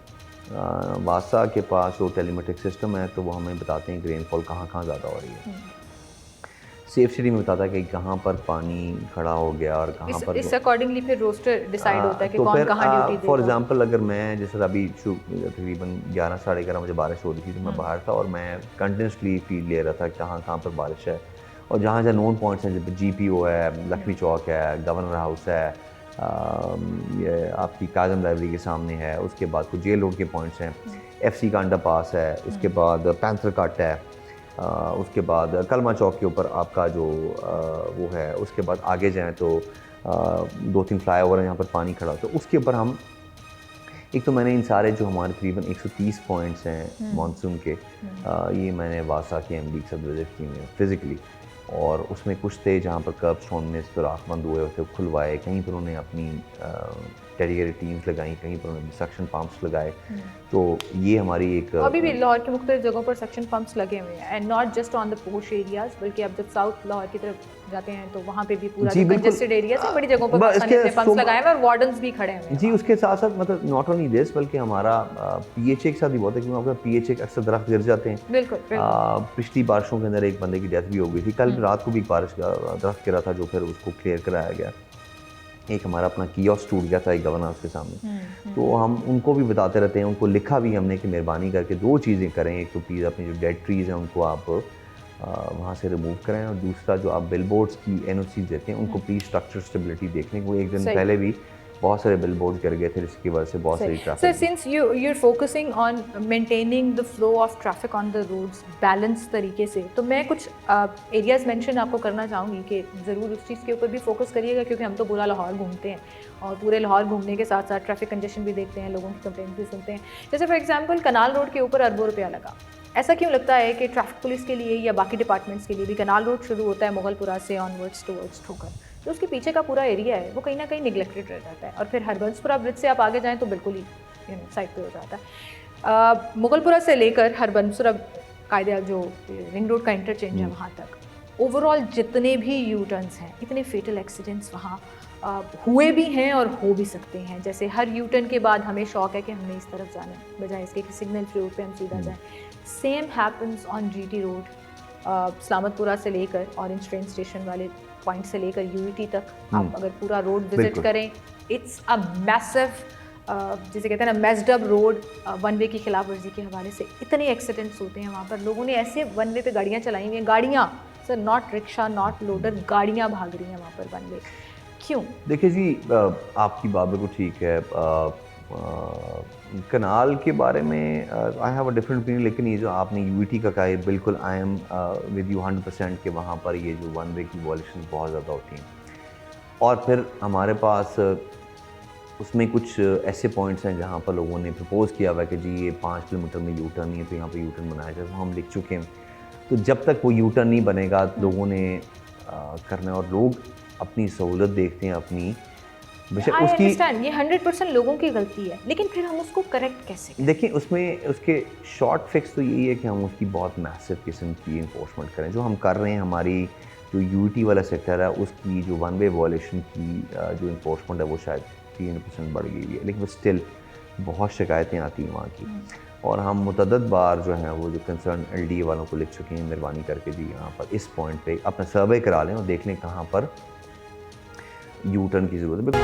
वासा के पास जो टेलीमेट्रिक सिस्टम है तो वो हमें बताते हैं कि रेनफॉल कहाँ कहाँ ज़्यादा हो रही है। सेफ सिटी में बताता है कि कहाँ पर पानी खड़ा हो गया और कहाँ पर इस अकॉर्डिंगली फिर रोस्टर डिसाइड होता है कि तो कौन फिर कहाँ ड्यूटी देगा। फॉर एग्जांपल अगर मैं जैसे अभी तकरीबन 11 साढ़े 11 बजे बारिश हो रही थी तो मैं बाहर था और मैं कंटिन्यूसली फील ले रहा था कहाँ कहाँ पर बारिश है, और जहाँ जहाँ नोन पॉइंट्स हैं जैसे GPO है, लक्ष्मी चौक है, गवर्नर हाउस है, ये आपकी काजम लाइब्रेरी के सामने है, उसके बाद कुछ जेल रोड के पॉइंट्स हैं, FC का अंडर पास है, उसके बाद पैंथर कट है, उसके बाद कलमा चौक के ऊपर आपका जो वो है, उसके बाद आगे जाएं तो 2-3 फ्लाईओवर हैं यहाँ पर पानी खड़ा, तो उसके ऊपर हम एक तो मैंने इन सारे जो हमारे तकरीबन 130 पॉइंट्स हैं मानसून के, ये मैंने वासा के MD के साथ विजिट किए हैं फिज़िकली, और उसमें कुछ थे जहाँ पर कर्ब स्टोन में सुराख बंद हुए होते खुलवाए, कहीं पर उन्हें अपनी डेडिकेटेड टीम्स लगाई, कहीं पर उन्होंने सक्शन पंप्स लगाए। तो ये हमारी एक अभी भी लाहौर के मुख्तलिफ जगहों पर सक्शन पंप्स लगे हुए हैं, and not just on the पोश एरियाज, बल्कि आप जब साउथ लाहौर की तरफ जाते हैं तो वहाँ पे भी पूरा कंजेस्टेड एरियाज है, बड़ी जगहों पर पंप्स लगाए हुए और वार्डन्स भी खड़े हुए हैं। जी, उसके साथ साथ मतलब नॉट ओनली दिस बल्कि हमारा PHA के साथ भी बहुत है, क्योंकि आपका PHA अक्सर दरख्त गिर जाते हैं। बिल्कुल। पिछली बारिशों के अंदर एक बंदे की डेथ भी हो गई थी, कल रात को भी बारिश का दरख्त गिरा था जो फिर उसको क्लियर कराया गया। एक हमारा अपना कियोस्क टूट गया था एक गवर्नर हाउस के सामने, तो हम उनको भी बताते रहते हैं, उनको लिखा भी हमने कि मेहरबानी करके 2 चीज़ें करें, एक तो प्लीज़ अपने जो डेड ट्रीज़ हैं उनको आप वहाँ से रिमूव करें, और दूसरा जो आप बिलबोर्ड्स की NOCs देते हैं उनको प्लीज़ स्ट्रक्चर स्टेबिलिटी देखने को। एक दिन पहले भी बहुत सारे बिलबोर्ड्स गिर गए थे, जिसकी वजह से बहुत सारी traffic. Sir, since you're focusing on maintaining the flow of traffic on the roads balance तरीके से, तो मैं कुछ एरियाज मेंशन आपको करना चाहूँगी कि ज़रूर उस चीज़ के ऊपर भी फोकस करिएगा, क्योंकि हम तो पूरा लाहौर घूमते हैं और पूरे लाहौर घूमने के साथ साथ ट्रैफिक कंजेशन भी देखते हैं, लोगों की कंप्लेंट्स भी सुनते हैं। जैसे फॉर एग्जांपल कनाल रोड के ऊपर अरबों रुपया लगा, ऐसा क्यों लगता है कि ट्रैफिक पुलिस के लिए या बाकी डिपार्टमेंट्स के लिए भी कनाल रोड शुरू होता है मुगलपुरा से ऑनवर्ड्स टुवर्ड्स ठोकर, तो उसके पीछे का पूरा एरिया है वो कहीं ना कहीं निगलेक्टेड रह जाता है, और फिर हरबंसपुरा ब्रिज से आप आगे जाएं तो बिल्कुल ही साइड पे हो जाता है। मुगलपुरा से लेकर हरबंसपुरा कायदे जो रिंग रोड का इंटरचेंज है वहाँ तक ओवरऑल जितने भी यू टर्न्स हैं, इतने फेटल एक्सीडेंट्स वहाँ हुए भी हैं और हो भी सकते हैं। जैसे हर यू टर्न के बाद हमें शौक है कि हमने इस तरफ जाना है, बजाय इसके कि सिग्नल फ्री रोड पे हम सीधा जाएं। Same happens on GT road, Salamatpura से लेकर ऑरेंज ट्रेन स्टेशन वाले पॉइंट से लेकर UET तक आप अगर पूरा रोड विजिट करें, इट्स अ मैसिव, जिसे कहते हैं ना messed up road. One way की खिलाफ वर्जी के हवाले से इतने एक्सीडेंट्स होते हैं वहाँ पर, लोगों ने ऐसे वन वे पे गाड़ियाँ चलाई हुई हैं, गाड़ियाँ sir, not rickshaw not loader, गाड़ियाँ भाग रही हैं वहाँ पर वन वे। क्यों? देखिए जी, आपकी बात बिल्कुल ठीक है। कनाल के बारे में I have a different opinion, लेकिन ये जो आपने UET का कहा है, बिल्कुल आई एम विद यू 100% के वहाँ पर ये जो वन वे की वॉल्यूशन बहुत ज़्यादा होती हैं, और फिर हमारे पास उसमें कुछ ऐसे पॉइंट्स हैं जहाँ पर लोगों ने प्रपोज़ किया हुआ है कि जी ये 5 किलोमीटर में यू टर्न है, तो यहाँ पर यू टर्न बनाया जाए, वो हम लिख चुके हैं। तो जब तक वो यू टर्न नहीं बनेगा लोगों ने करना है, और लोग अपनी सहूलत देखते हैं अपनी, बेशक उसकी ये 100% लोगों की गलती है, लेकिन फिर हम उसको करेक्ट कैसे करें? देखिए, उसमें उसके शॉर्ट फिक्स तो यही है कि हम उसकी बहुत मैसिव किस्म की इन्फोर्समेंट करें, जो हम कर रहे हैं। हमारी जो UET वाला सेक्टर है उसकी जो वन वे वॉल्यूशन की जो इन्फोर्समेंट है वो शायद 300% बढ़ गई है, लेकिन स्टिल बहुत शिकायतें आती हैं वहाँ की, और हम मुतअद्दिद बार जो हैं वो जो कंसर्न LDA वालों को लिख चुके हैं, मेहरबानी करके जी यहाँ पर इस पॉइंट पे अपना सर्वे करा लें और देख लें कहाँ पर यू टर्न की ज़रूरत है।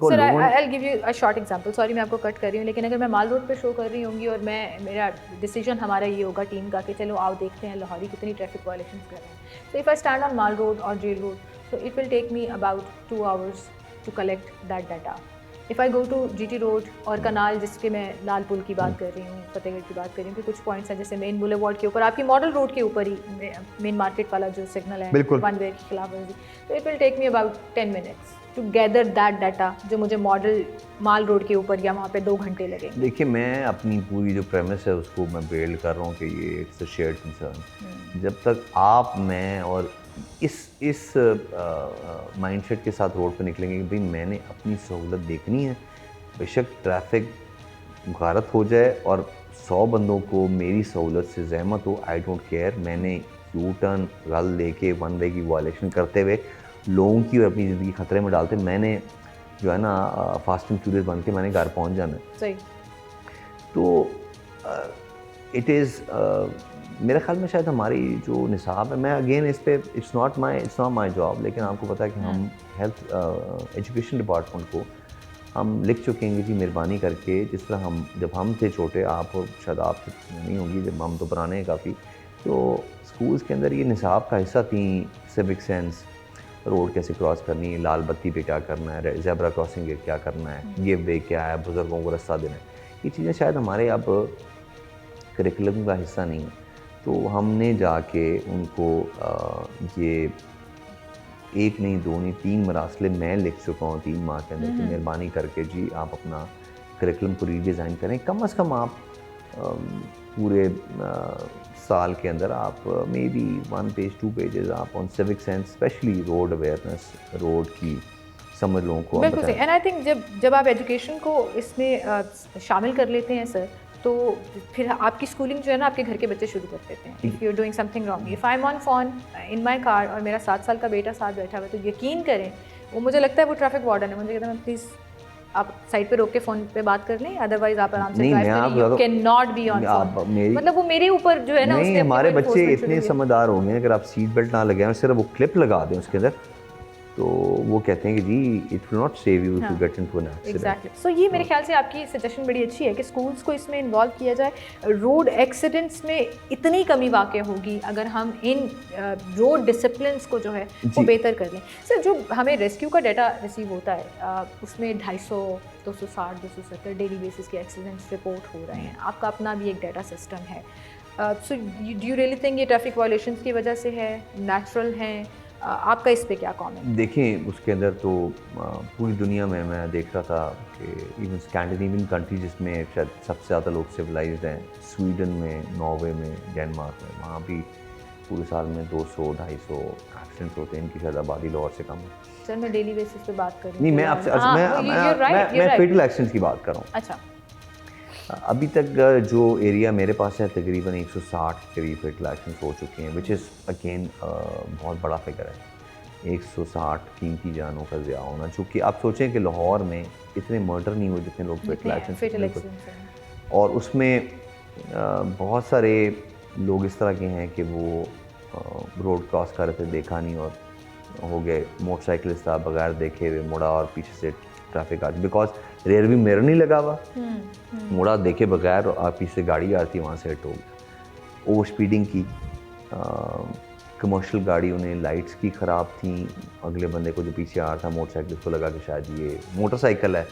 Sir, I'll give you a short example, sorry मैं आपको कट कर रही हूँ, लेकिन अगर मैं माल रोड पे शो कर रही होंगी और मेरा डिसीजन हमारा ये होगा टीम का कि चलो आओ देखते हैं लाहौरी कितनी ट्रैफिक वायलेशंस कर रहे हैं, so if I stand on Mall Road और Jail Road, so it will take me about 2 hours to collect that data. If I go to GT road और कनाल, जिसके मैं लाल पुल की बात कर रही हूँ, फतेहगढ़ की बात कर रही हूँ, कि कुछ पॉइंट्स हैं जैसे मेन बुलेवार्ड के ऊपर, आपकी मॉडल रोड के ऊपर ही मेन मार्केट वाला जो सिग्नल है बिल्कुल। 1 वे की खिलाफ वर्जी, तो it will take me about 10 minutes to gather that data जो मुझे मॉडल माल रोड के ऊपर या वहाँ पे 2 घंटे लगेंगे। देखिए, मैं अपनी पूरी जो प्रेमिस है उसको मैं बिल्ड कर रहा हूँ कि ये इट्स अ शेयर्ड कंसर्न। जब तक आप, मैं और इस माइंडसेट के साथ रोड पे निकलेंगे कि भाई मैंने अपनी सहूलत देखनी है, बेशक ट्रैफिक गारत हो जाए और 100 बंदों को मेरी सहूलत से ज़हमत हो, आई डोंट केयर। मैंने यू टर्न गल लेके 1 वे की वायलेशन करते हुए लोगों की और अपनी ज़िंदगी खतरे में डालते, मैंने जो है ना फास्ट एंड फ्यूरियस बन के मैंने घर पहुंच जाना है। सही। तो इट इज़ मेरे ख्याल में शायद हमारी जो निसाब है, मैं अगेन इस पे इट्स नॉट माई जॉब, लेकिन आपको पता है कि हम हेल्थ एजुकेशन डिपार्टमेंट को हम लिख चुके हैं जी, मेहरबानी करके, जिस तरह हम जब हम थे छोटे, आप और शायद आप नहीं होंगी, जब हम तो पुराने हैं काफ़ी, तो स्कूल्स के अंदर ये निसाब का हिस्सा थी, सिविक सेंस, रोड कैसे क्रॉस करनी है, लाल बत्ती पे क्या करना है, ज़ेब्रा क्रॉसिंग पे क्या करना है, गिव वे क्या है, बुज़ुर्गों को रास्ता देना है, ये चीज़ें शायद हमारे अब करिकुलम का हिस्सा नहीं है। तो हमने जाके उनको ये 1 नहीं 2 नहीं 3 मरासले मैं लिख चुका हूँ 3 माह के अंदर कि मेहरबानी करके जी आप अपना करिकुलम को रीडिज़ाइन करें। कम से कम आप पूरे साल के अंदर आप मे बी 1 पेज 2 पेजेस आप on civic sense, specially road awareness, road की समझ लोगों को बिल्कुल सही। एंड आई थिंक जब आप एजुकेशन को इसमें शामिल कर लेते हैं सर, तो फिर आपकी स्कूलिंग जो है ना आपके घर के बच्चे शुरू कर देते हैं। If you are doing something wrong, if I am on phone in my car और मेरा 7 साल का बेटा साथ बैठा हुआ है, तो यकीन करें वो, मुझे लगता है वो ट्रैफिक वार्डन है, मुझे कहता है प्लीज़ आप साइड पे रोक के फ़ोन पे बात कर लें, अदरवाइज आप आराम से ड्राइव करें, you can not be on phone. मतलब वो मेरे ऊपर जो है ना, नहीं, हमारे बच्चे इतने समझदार होंगे, अगर आप सीट बेल्ट ना लगाएं और सिर्फ वो क्लिप लगा दें उसके अंदर, तो वो कहते हैं कि जी it will not save you if you get into an accident. Exactly. So ये मेरे ख्याल से आपकी सजेशन बड़ी अच्छी है कि स्कूल्स को इसमें इन्वॉल्व किया जाए। रोड एक्सीडेंट्स में इतनी कमी वाक़ होगी अगर हम इन रोड डिसिप्लिन्स को जो है वो बेहतर कर लें। सर, जो हमें रेस्क्यू का डाटा रिसीव होता है उसमें 250, 260, 270 डेली बेसिस के एक्सीडेंट्स रिपोर्ट हो रहे हैं, आपका अपना भी एक डाटा सिस्टम है। So do you really think ये ट्रैफिक वायलेशंस की वजह से है, नेचुरल हैं? आपका इस पे क्या कमेंट? देखिए, उसके अंदर तो पूरी दुनिया में मैं देख रहा था कि इवन स्कैंडिनेवियन कंट्री जिसमें शायद सबसे ज़्यादा लोग सिविलाइज्ड हैं, स्वीडन में, नॉर्वे में, डेनमार्क में, वहाँ भी पूरे साल में 200-250 एक्सीडेंट्स होते हैं। इनकी शायद आबादी लाहौर से कम है। सर, मैं डेली बेसिस पे बात कर रही हूँ। नहीं, मैं आपसे मैं फेटल एक्सीडेंट्स की बात कर रहा हूँ। अच्छा। अभी तक जो एरिया मेरे पास है तकरीबन 160 करीब फेटल एक्सीडेंट्स हो चुके हैं, विच इज़ अगेन बहुत बड़ा फिगर है। 160 कीमती जानों का ज़िया होना, चूँकि आप सोचें कि लाहौर में इतने मर्डर नहीं हुए जितने लोग फेटल एक्सीडेंट्स, और उसमें बहुत सारे लोग इस तरह के हैं कि वो रोड क्रॉस कर रहे थे, देखा नहीं और हो गए, मोटरसाइकिलिस्ट था, बगैर देखे हुए मुड़ा और पीछे से ट्रैफिक आती, बिकॉज रेयर भी मिरर नहीं लगा हुआ, मुड़ा देखे बगैर और आप पीछे गाड़ी आ रही थी, वहाँ से हिट हो गया। ओवर स्पीडिंग की, कमर्शियल गाड़ी, उन्हें लाइट्स की ख़राब थी, अगले बंदे को जो पीछे आ रहा था मोटरसाइकिल को लगा कि शायद ये मोटरसाइकिल है,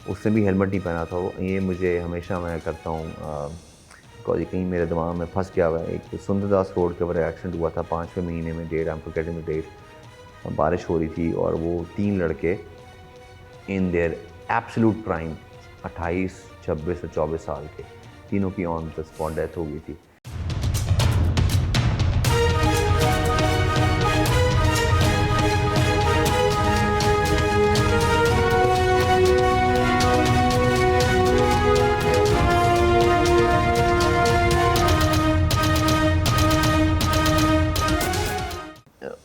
उसने भी हेलमेट नहीं पहना था। ये मुझे हमेशा मैं करता हूँ बिकॉज कहीं मेरे दिमाग में फंस गया हुआ है। एक सुंदरदास रोड के ऊपर एक्सीडेंट हुआ था 5वें महीने में, date I am forgetting the date, बारिश हो रही थी और वो 3 लड़के इन देयर एब्सोल्यूट प्राइम, 28, 26 और 24 साल के, तीनों की ऑन द स्पॉट डेथ हो गई थी।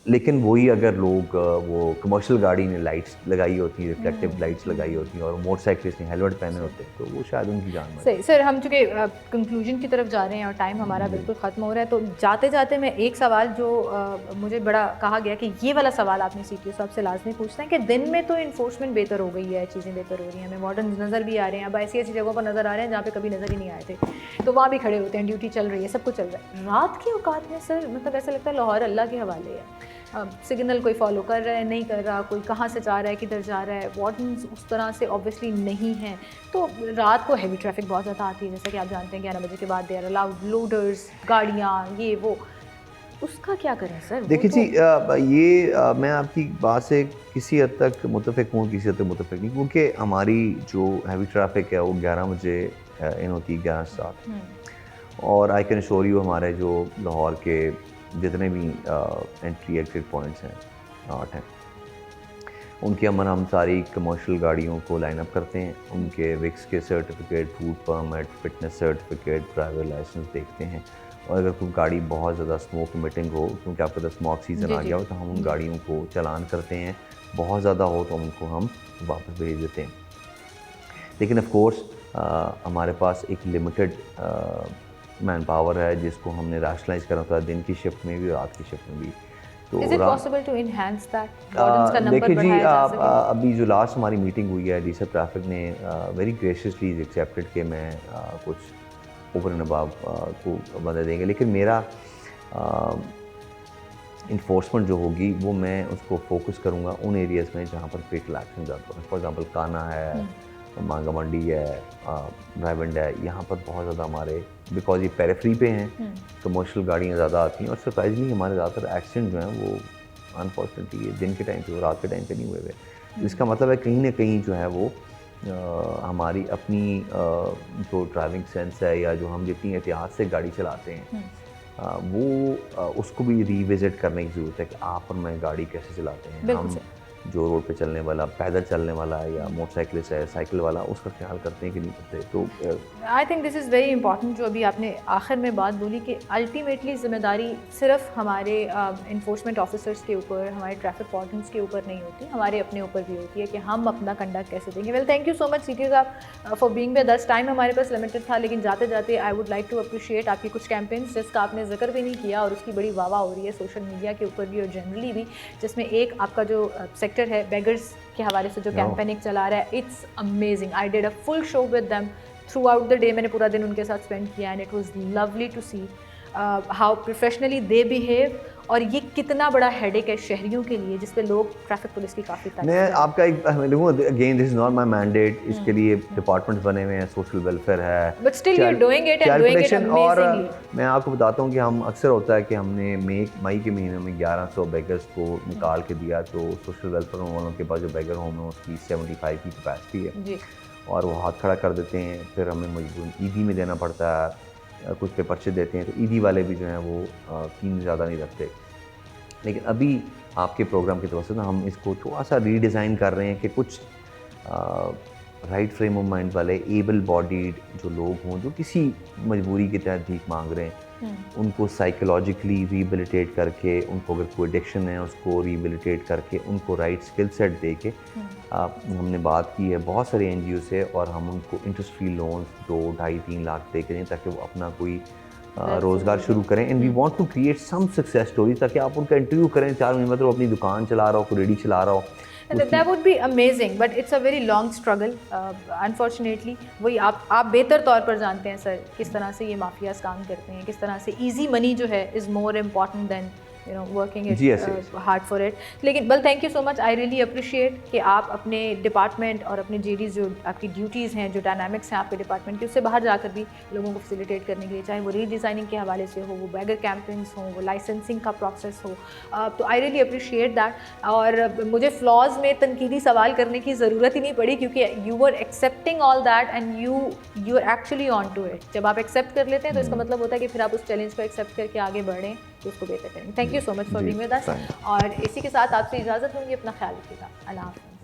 लेकिन वही अगर लोग वो कमर्शियल गाड़ी ने लाइट्स लगाई होती, रिफ्लेक्टिव लाइट्स लगाई होती और मोटरसाइकिलिस्ट ने हेलमेट पहने होते तो वो शायद उनकी जान में। सही। सर, हम चूँकि कंक्लूजन की तरफ जा रहे हैं और टाइम हमारा बिल्कुल ख़त्म हो रहा है, तो जाते जाते मैं एक सवाल जो मुझे बड़ा कहा गया कि ये वाला सवाल आपने CTO साहब से लाजमी पूछना है कि दिन में तो इन्फोर्समेंट बेहतर हो गई है, चीज़ें बेहतर हो रही हैं, हमें मॉडर्न नज़र भी आ रहे हैं, अब ऐसी ऐसी जगहों पर नज़र आ रहे हैं जहाँ पे कभी नज़र ही नहीं आए थे, तो वहाँ भी खड़े होते हैं, ड्यूटी चल रही है, सब कुछ चल रहा है। रात के औकात में सर, मतलब ऐसा लगता है लाहौर अल्लाह के हवाले है। सिग्नल कोई फॉलो कर रहा है नहीं कर रहा, कोई कहाँ से जा रहा है किधर जा रहा है, वार्डन्स उस तरह से ऑब्वियसली नहीं हैं। तो रात को हैवी ट्रैफिक बहुत ज़्यादा आती है, जैसा कि आप जानते हैं 11 बजे के बाद देयर अलाउड लोडर्स, गाड़ियाँ, ये वो, उसका क्या करें सर? देखिए जी, मैं आपकी बात से किसी हद तक मुत्तफ़िक हूँ, किसी हद तक मुत्तफ़िक नहीं, क्योंकि हमारी जो हैवी ट्रैफिक है वो 11 बजे इन होती है, 11 से 7। और आई कैन अश्योर यू हमारे जो लाहौर के जितने भी एंट्री एग्जिट पॉइंट्स हैं 8 हैं, उनके अमन हम सारी कमर्शियल गाड़ियों को लाइन अप करते हैं, उनके विक्स के certificate, food permit, fitness certificate, driver licence देखते हैं। और अगर कोई गाड़ी बहुत ज़्यादा स्मोक इमिटिंग हो, क्योंकि आपका तो स्मोक सीज़न आ गया हो, तो हम उन गाड़ियों को चालान करते हैं। बहुत ज़्यादा हो तो उनको हम वापस भेज देते हैं। लेकिन ऑफ कोर्स हमारे पास एक लिमिटेड मैन पावर है जिसको हमने रैशनलाइज करना होता है, दिन की शिफ्ट में भी, रात की शिफ्ट में भी। तो Is it possible to enhance that? Wardens का नंबर देखिए जी, बढ़ाया जा सके? अभी जो लास्ट हमारी मीटिंग हुई है, डीसी ट्रैफिक ने वेरी ग्रेशियसली एक्सेप्टेड कि मैं कुछ ओवर एंड अबव को बंदे देंगे, लेकिन मेरा इन्फोर्समेंट जो होगी वो मैं उसको फोकस करूँगा उन एरियाज़ में जहाँ पर फेटल एक्शन ज़्यादा है। फॉर एग्जांपल काना है, मांगा मंडी है, ड्राइवेंड है, यहाँ पर बहुत ज़्यादा हमारे, बिकॉज ये पेरिफेरी पे हैं, कमर्शियल गाड़ियाँ ज़्यादा आती हैं, और सरप्राइजली हमारे ज़्यादातर एक्सीडेंट जो हैं वो अनफॉर्चुनेटली दिन के टाइम पे और रात के टाइम पे नहीं हुए हुए। इसका मतलब है कहीं ना कहीं जो है वो हमारी अपनी जो ड्राइविंग सेंस है, या जो हम जितनी एहतियात से गाड़ी चलाते हैं, वो उसको भी रिविज़िट करने की ज़रूरत है कि आप और मैं गाड़ी कैसे चलाते हैं। हम जो रोड पे चलने वाला, पैदल चलने वाला है, या मोटरसाइकिलिस्ट है, साइकिल वाला, उसका ख्याल करते हैं कि नहीं करते। तो I think this is very important जो अभी आपने आखिर में बात बोली कि अल्टीमेटली ज़िम्मेदारी सिर्फ हमारे इन्फोर्समेंट ऑफिसर्स के ऊपर, हमारे ट्रैफिक वार्डन्स के ऊपर नहीं होती, हमारे अपने ऊपर भी होती है कि हम अपना कंडक्ट कैसे देंगे। Well, thank you so much CTO साहब for being with us. Time हमारे पास लिमिटेड था, लेकिन जाते जाते I would like to appreciate आपकी कुछ कैंपेन्स जिसका आपने जिक्र भी नहीं किया और उसकी बड़ी वाह हो रही है सोशल मीडिया के ऊपर भी और जनरली भी, जिसमें एक आपका जो सेक्टर है बेगर्स के हवाले से जो कैंपेन एक चला रहा है, it's amazing. I did a full show with them throughout the day, मैंने पूरा दिन उनके साथ स्पेंड किया and it was lovely to see how professionally they behave. और ये कितना बड़ा हेडेक है शहरियों के लिए, जिस पे लोग ट्रैफिक पुलिस की काफ़ी तारीफ मैं आपका एक again, this is not my mandate, इसके लिए डिपार्टमेंट्स बने हुए हैं, सोशल वेलफेयर है, but still you are doing it and doing it amazingly. और मैं आपको बताता हूँ कि हम अक्सर होता है कि हमने मई के महीने में 1100 बेगर्स को निकाल के दिया, तो सोशल वेलफेयर वालों के पास जो बेगर होम है उसकी 75 की कैपेसिटी है जी, और वो हाथ खड़ा कर देते हैं। फिर हमें मजबूर ईदी में देना पड़ता है, कुछ पे पर्चे देते हैं, तो ईदी वाले भी जो हैं वो कीमत ज़्यादा नहीं रखते। लेकिन अभी आपके प्रोग्राम की तरफ से ना हम इसको थोड़ा सा रीडिज़ाइन कर रहे हैं कि कुछ राइट फ्रेम ऑफ माइंड वाले एबल बॉडीड जो लोग हों, जो किसी मजबूरी के तहत भीख मांग रहे हैं, उनको साइकोलॉजिकली रिहेबिलिटेट करके, उनको अगर कोई एडिक्शन है उसको रिहेबिलिटेट करके, उनको राइट स्किल सेट दे के हमने बात की है बहुत सारे NGO से, और हम उनको इंटरेस्ट फ्री लोन 2-2.5-3 लाख दे के दें ताकि वो अपना कोई रोज़गार शुरू करें। And we want to create some success story, ताकि आप उनका इंटरव्यू करें 4 महीने बाद, वो अपनी दुकान चला रहा हो, कोई रेडी चला रहा हो। That would be amazing, but it's a very long struggle. Unfortunately, वही आप बेहतर तौर पर जानते हैं सर किस तरह से ये माफियाज काम करते हैं, किस तरह से easy money जो है is more important than working it hard for it. लेकिन बल thank you so much, I really appreciate कि आप अपने डिपार्टमेंट और अपने JDs जो आपकी ड्यूटीज़ हैं, जो डायनामिक्स हैं आपके डिपार्टमेंट की, उससे बाहर जाकर भी लोगों को फैसिलिटेट करने के लिए, चाहे वो रीडिज़ाइनिंग के हवाले से हो, वो बैगर कैंपेन्स हो, वो लाइसेंसिंग का प्रोसेस हो, तो आई रियली अप्रिशिएट दैट। और मुझे फ्लॉज में तनकीदी सवाल करने की ज़रूरत ही नहीं पड़ी, क्योंकि you are accepting all that and you are actually on to it. जब आप एक्सेप्ट कर लेते हैं तो इसका मतलब होता है कि फिर आप उस चैलेंज को एक्सेप्ट करके आगे बढ़ें तो उसको बेहतर करेंगे। Thank you so much for being with अस, और इसी के साथ आपसे इजाज़त लूँगी। अपना ख्याल रखिएगा। अल्लाह हाफ़िज़।